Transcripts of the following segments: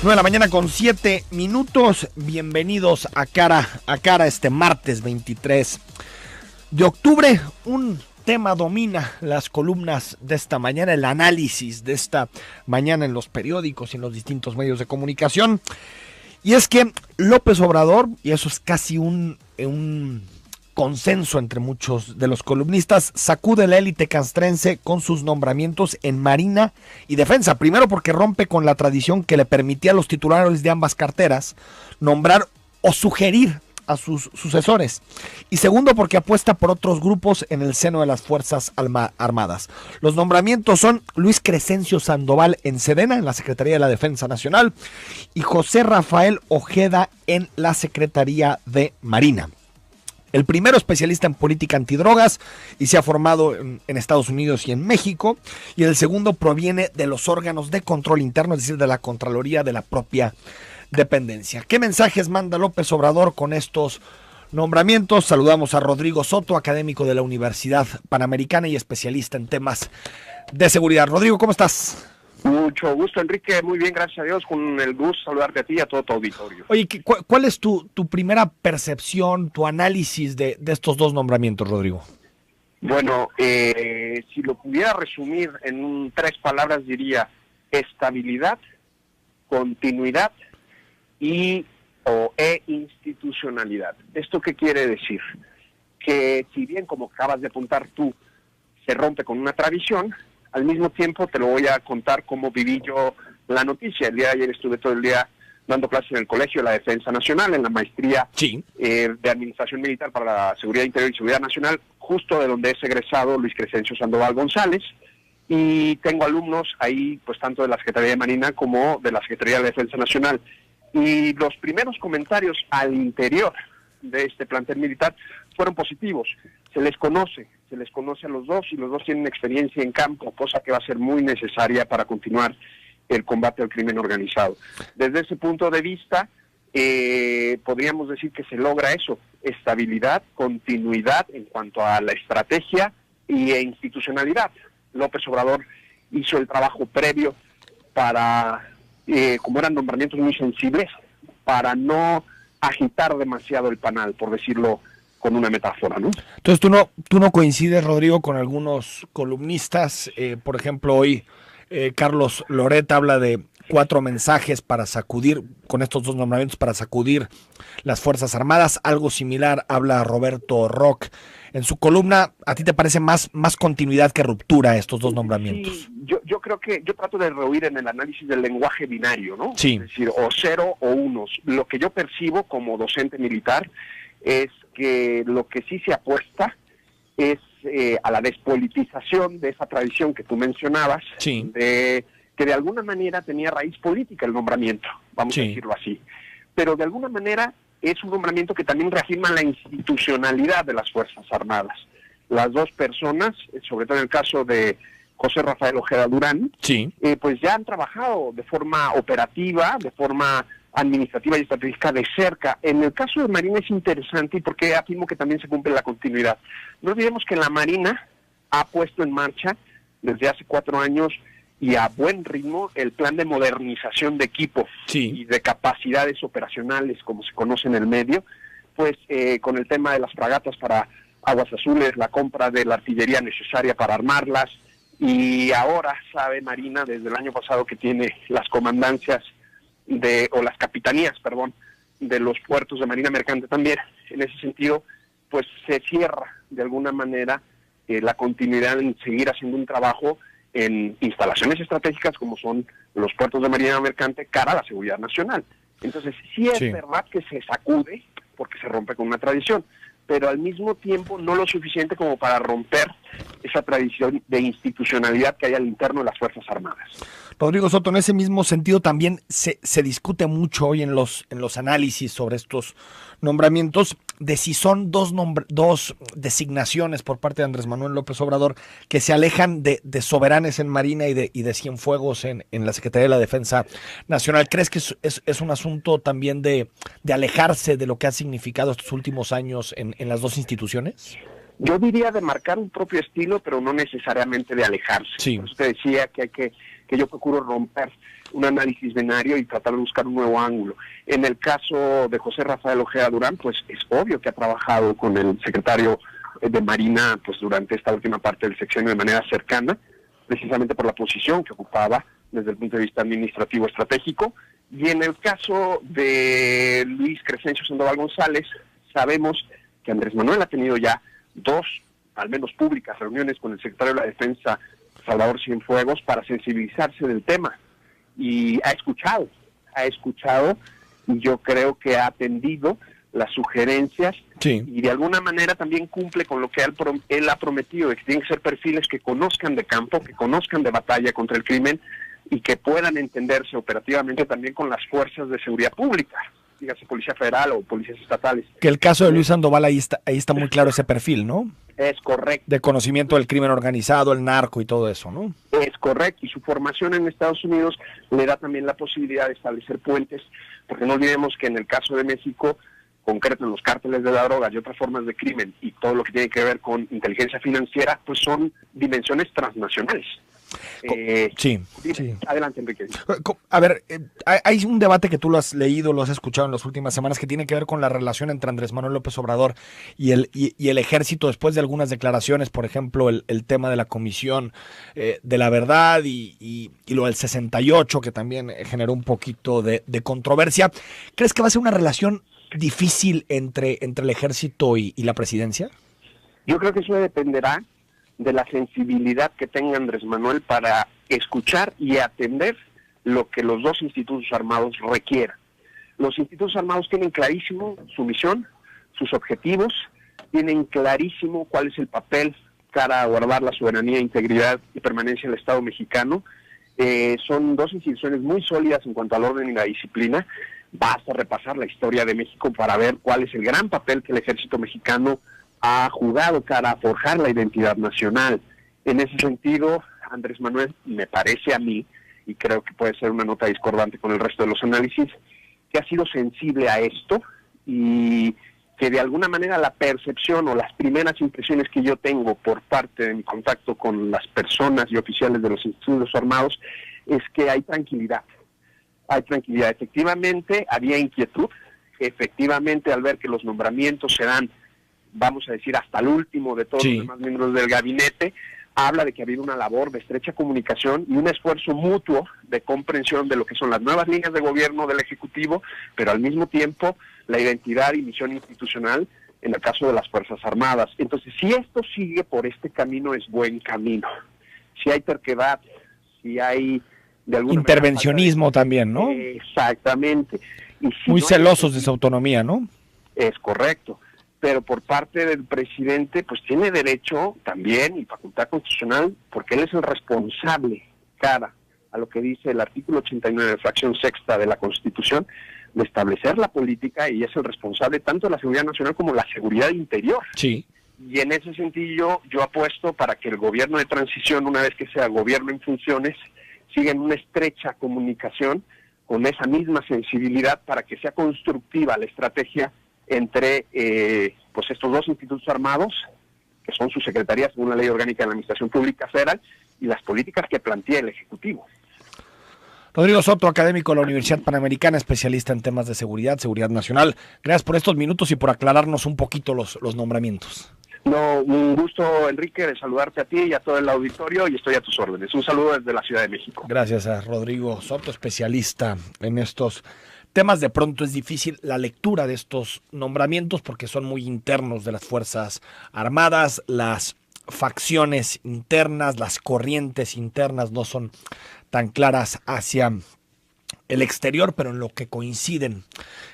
9 de la mañana con 7 minutos. Bienvenidos a Cara este martes 23 de octubre. Un tema domina las columnas de esta mañana, el análisis de esta mañana en los periódicos y en los distintos medios de comunicación. Y es que López Obrador, y eso es casi un consenso entre muchos de los columnistas, sacude la élite castrense con sus nombramientos en Marina y Defensa. Primero porque rompe con la tradición que le permitía a los titulares de ambas carteras nombrar o sugerir a sus sucesores. Y segundo porque apuesta por otros grupos en el seno de las Fuerzas Armadas. Los nombramientos son Luis Crescencio Sandoval en Sedena, en la Secretaría de la Defensa Nacional, y José Rafael Ojeda en la Secretaría de Marina. El primero especialista en política antidrogas y se ha formado en Estados Unidos y en México. Y el segundo proviene de los órganos de control interno, es decir, de la Contraloría de la propia dependencia. ¿Qué mensajes manda López Obrador con estos nombramientos? Saludamos a Rodrigo Soto, académico de la Universidad Panamericana y especialista en temas de seguridad. Rodrigo, ¿cómo estás? Mucho gusto, Enrique. Muy bien, gracias a Dios. Con el gusto saludarte a ti y a todo tu auditorio. Oye, ¿cuál es tu primera percepción, tu análisis de estos dos nombramientos, Rodrigo? Bueno, si lo pudiera resumir en 3 palabras, diría estabilidad, continuidad e institucionalidad. ¿Esto qué quiere decir? Que si bien, como acabas de apuntar tú, se rompe con una tradición, al mismo tiempo te lo voy a contar cómo viví yo la noticia. El día de ayer estuve todo el día dando clases en el Colegio de la Defensa Nacional, en la maestría de Administración Militar para la Seguridad Interior y Seguridad Nacional, justo de donde es egresado Luis Crescencio Sandoval González, y tengo alumnos ahí, pues tanto de la Secretaría de Marina como de la Secretaría de la Defensa Nacional. Y los primeros comentarios al interior de este plantel militar fueron positivos. Se les conoce a los dos y los dos tienen experiencia en campo, cosa que va a ser muy necesaria para continuar el combate al crimen organizado. Desde ese punto de vista, podríamos decir que se logra eso, estabilidad, continuidad en cuanto a la estrategia e institucionalidad. López Obrador hizo el trabajo previo para, como eran nombramientos muy sensibles, para no agitar demasiado el panal, por decirlo con una metáfora, ¿no? Entonces, ¿tú no coincides, Rodrigo, con algunos columnistas? Por ejemplo, hoy Carlos Loret habla de 4 mensajes para sacudir, con estos dos nombramientos, para sacudir las Fuerzas Armadas. Algo similar habla Roberto Roch en su columna. ¿A ti te parece más continuidad que ruptura estos dos nombramientos? Sí, yo creo que yo trato de rehuir en el análisis del lenguaje binario, ¿no? Sí. Es decir, o 0 o 1. Lo que yo percibo como docente militar es que lo que sí se apuesta es a la despolitización de esa tradición que tú mencionabas, sí, de que de alguna manera tenía raíz política el nombramiento, vamos a decirlo así. Pero de alguna manera es un nombramiento que también reafirma la institucionalidad de las Fuerzas Armadas. Las dos personas, sobre todo en el caso de José Rafael Ojeda Durán, pues ya han trabajado de forma operativa, de forma administrativa y estratégica de cerca. En el caso de Marina es interesante y porque afirmo que también se cumple la continuidad. No olvidemos que la Marina ha puesto en marcha desde hace 4 años y a buen ritmo el plan de modernización de equipo y de capacidades operacionales, como se conoce en el medio, pues con el tema de las fragatas para aguas azules, la compra de la artillería necesaria para armarlas, y ahora sabe Marina desde el año pasado que tiene las comandancias o las capitanías, de los puertos de Marina Mercante también. En ese sentido, pues se cierra de alguna manera la continuidad en seguir haciendo un trabajo en instalaciones estratégicas como son los puertos de Marina Mercante cara a la seguridad nacional. Entonces, sí es verdad que se sacude porque se rompe con una tradición, pero al mismo tiempo no lo suficiente como para romper esa tradición de institucionalidad que hay al interno de las Fuerzas Armadas. Rodrigo Soto, en ese mismo sentido también se discute mucho hoy en los análisis sobre estos nombramientos de si son dos designaciones por parte de Andrés Manuel López Obrador que se alejan de soberanes en Marina y de Cienfuegos en la Secretaría de la Defensa Nacional. ¿Crees que es un asunto también de alejarse de lo que ha significado estos últimos años en las dos instituciones? Yo diría de marcar un propio estilo, pero no necesariamente de alejarse. Sí. Por eso te decía que hay que que yo procuro romper un análisis binario y tratar de buscar un nuevo ángulo. En el caso de José Rafael Ojeda Durán, pues es obvio que ha trabajado con el secretario de Marina pues durante esta última parte del sexenio de manera cercana, precisamente por la posición que ocupaba desde el punto de vista administrativo estratégico. Y en el caso de Luis Crescencio Sandoval González, sabemos que Andrés Manuel ha tenido ya 2, al menos públicas, reuniones con el secretario de la Defensa, Salvador Cienfuegos, para sensibilizarse del tema. Y ha escuchado, y yo creo que ha atendido las sugerencias, sí, y de alguna manera también cumple con lo que él ha prometido, de que tienen que ser perfiles que conozcan de campo, que conozcan de batalla contra el crimen, y que puedan entenderse operativamente también con las fuerzas de seguridad pública, dígase Policía Federal o policías estatales. Que el caso de Luis Sandoval, ahí está muy claro ese perfil, ¿no? Es correcto. De conocimiento del crimen organizado, el narco y todo eso, ¿no? Es correcto, y su formación en Estados Unidos le da también la posibilidad de establecer puentes, porque no olvidemos que en el caso de México, concreto en los cárteles de la droga y otras formas de crimen y todo lo que tiene que ver con inteligencia financiera, pues son dimensiones transnacionales. Sí. Adelante, Enrique. A ver, hay un debate que tú lo has leído, lo has escuchado en las últimas semanas, que tiene que ver con la relación entre Andrés Manuel López Obrador y el ejército, después de algunas declaraciones, por ejemplo, el tema de la Comisión de la Verdad y lo del 68, que también generó un poquito de controversia. ¿Crees que va a ser una relación difícil entre el ejército y la presidencia? Yo creo que eso dependerá de la sensibilidad que tenga Andrés Manuel para escuchar y atender lo que los dos institutos armados requieran. Los institutos armados tienen clarísimo su misión, sus objetivos, tienen clarísimo cuál es el papel cara a guardar la soberanía, integridad y permanencia del Estado mexicano. Son dos instituciones muy sólidas en cuanto al orden y la disciplina. Basta repasar la historia de México para ver cuál es el gran papel que el ejército mexicano ha jugado cara a forjar la identidad nacional. En ese sentido, Andrés Manuel, me parece a mí, y creo que puede ser una nota discordante con el resto de los análisis, que ha sido sensible a esto y que de alguna manera la percepción o las primeras impresiones que yo tengo por parte de mi contacto con las personas y oficiales de los institutos armados es que hay tranquilidad. Hay tranquilidad. Efectivamente, había inquietud. Efectivamente, al ver que los nombramientos se dan, vamos a decir, hasta el último de todos los demás miembros del gabinete, habla de que ha habido una labor de estrecha comunicación y un esfuerzo mutuo de comprensión de lo que son las nuevas líneas de gobierno del Ejecutivo, pero al mismo tiempo la identidad y misión institucional en el caso de las Fuerzas Armadas. Entonces, si esto sigue por este camino, es buen camino. Si hay terquedad, si hay de alguna intervencionismo también, ¿no? Exactamente. Y si muy no celosos de su autonomía, ¿no? Es correcto. Pero por parte del presidente, pues tiene derecho también y facultad constitucional, porque él es el responsable, cara a lo que dice el artículo 89, fracción sexta de la Constitución, de establecer la política, y es el responsable tanto de la seguridad nacional como la seguridad interior. Sí. Y en ese sentido, yo apuesto para que el gobierno de transición, una vez que sea gobierno en funciones, siga en una estrecha comunicación con esa misma sensibilidad para que sea constructiva la estrategia entre pues estos dos institutos armados, que son sus secretarías según la Ley Orgánica de la Administración Pública Federal, y las políticas que plantea el Ejecutivo. Rodrigo Soto, académico de la Universidad Panamericana, especialista en temas de seguridad nacional. Gracias por estos minutos y por aclararnos un poquito los nombramientos. No, un gusto, Enrique, de saludarte a ti y a todo el auditorio, y estoy a tus órdenes. Un saludo desde la Ciudad de México. Gracias a Rodrigo Soto, especialista en estos temas. De pronto es difícil la lectura de estos nombramientos porque son muy internos de las Fuerzas Armadas. Las facciones internas, las corrientes internas no son tan claras hacia el exterior, pero en lo que coinciden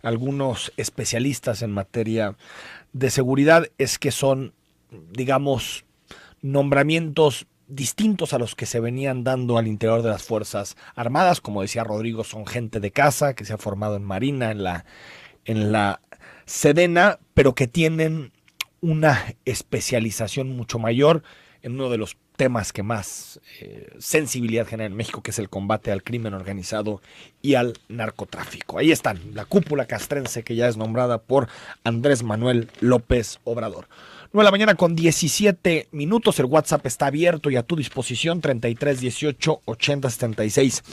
algunos especialistas en materia de seguridad es que son, digamos, nombramientos distintos a los que se venían dando al interior de las Fuerzas Armadas. Como decía Rodrigo, son gente de casa que se ha formado en Marina, en la Sedena, pero que tienen una especialización mucho mayor en uno de los temas que más sensibilidad genera en México, que es el combate al crimen organizado y al narcotráfico. Ahí están, la cúpula castrense que ya es nombrada por Andrés Manuel López Obrador. 9 de la mañana con 17 minutos. El WhatsApp está abierto y a tu disposición, 33 18 80 76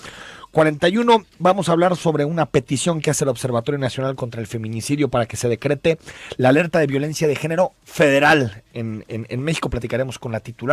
41. Vamos a hablar sobre una petición que hace el Observatorio Nacional contra el Feminicidio para que se decrete la alerta de violencia de género federal en México. Platicaremos con la titular.